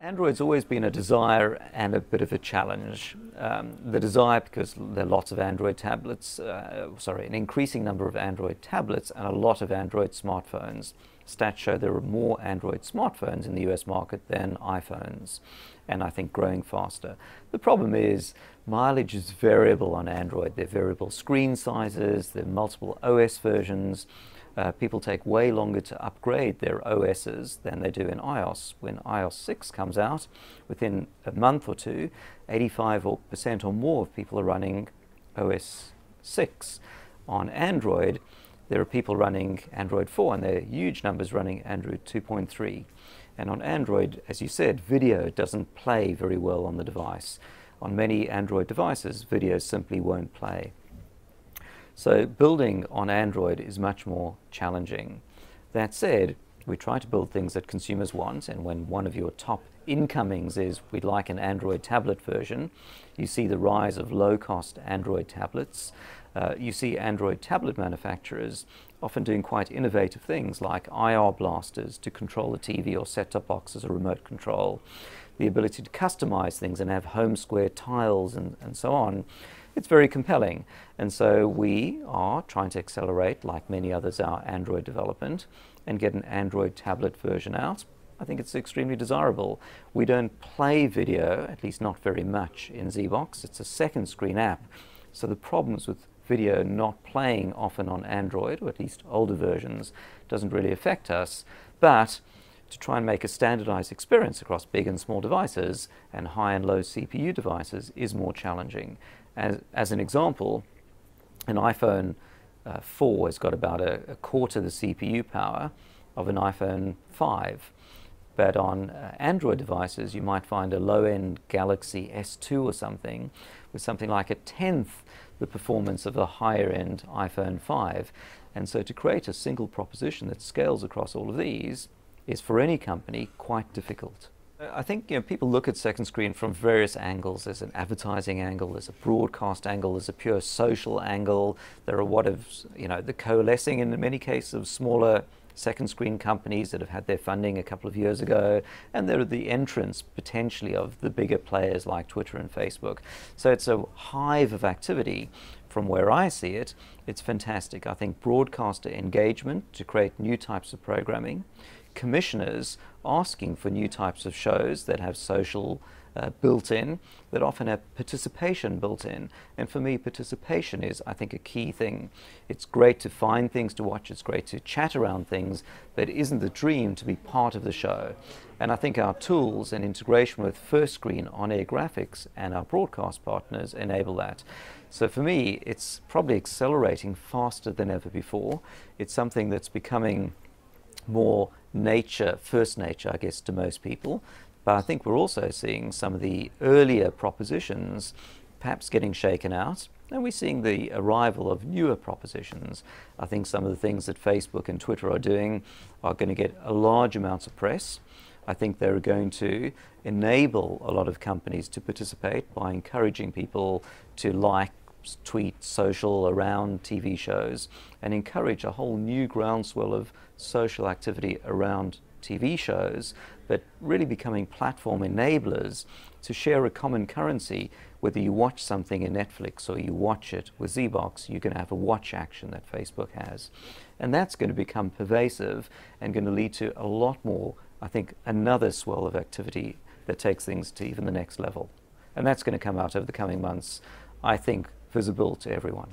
Android's always been a desire and a bit of a challenge. The desire because there are lots of Android tablets, an increasing number of Android tablets and a lot of Android smartphones. Stats show there are more Android smartphones in the US market than iPhones, and I think growing faster. The problem is mileage is variable on Android. There are variable screen sizes, there are multiple OS versions. People take way longer to upgrade their OSs than they do in iOS. When iOS 6 comes out, within a month or two, 85% or more of people are running OS 6. On Android, there are people running Android 4, and there are huge numbers running Android 2.3. And on Android, as you said, video doesn't play very well on the device. On many Android devices, video simply won't play. So building on Android is much more challenging. That said, we try to build things that consumers want, and when one of your top incomings is we'd like an Android tablet version, you see the rise of low-cost Android tablets. You see Android tablet manufacturers often doing quite innovative things like IR blasters to control the TV or set-top box as a remote control, the ability to customize things and have home square tiles and so on. It's very compelling, and so we are trying to accelerate, like many others, our Android development and get an Android tablet version out. I think it's extremely desirable. We don't play video, at least not very much, in Zeebox. It's a second screen app, so the problems with video not playing often on Android, or at least older versions, doesn't really affect us. But to try and make a standardized experience across big and small devices and high and low CPU devices is more challenging. As an example, an iPhone 4 has got about a quarter the CPU power of an iPhone 5. But on Android devices, you might find a low-end Galaxy S2 or something with something like a tenth the performance of a higher-end iPhone 5. And so to create a single proposition that scales across all of these is, for any company, quite difficult. I think people look at second screen from various angles. There's an advertising angle, there's a broadcast angle, there's a pure social angle. There are the coalescing in many cases of smaller second screen companies that have had their funding a couple of years ago, and there are the entrance potentially of the bigger players like Twitter and Facebook. So it's a hive of activity. From where I see it, it's fantastic. I think broadcaster engagement to create new types of programming, commissioners asking for new types of shows that have social built in, that often have participation built in. And for me, participation is, I think, a key thing. It's great to find things to watch, it's great to chat around things, but it isn't the dream to be part of the show. And I think our tools and integration with first screen on-air graphics and our broadcast partners enable that. So for me, it's probably accelerating faster than ever before. It's something that's becoming more first nature, I guess, to most people. But I think we're also seeing some of the earlier propositions perhaps getting shaken out, and we're seeing the arrival of newer propositions. I think some of the things that Facebook and Twitter are doing are going to get a large amounts of press. I think they're going to enable a lot of companies to participate by encouraging people to like, tweet, social around TV shows, and encourage a whole new groundswell of social activity around TV shows, but really becoming platform enablers to share a common currency. Whether you watch something in Netflix or you watch it with Zeebox, you're going to have a watch action that Facebook has. And that's going to become pervasive and going to lead to a lot more, I think, another swell of activity that takes things to even the next level. And that's going to come out over the coming months, I think, visible to everyone.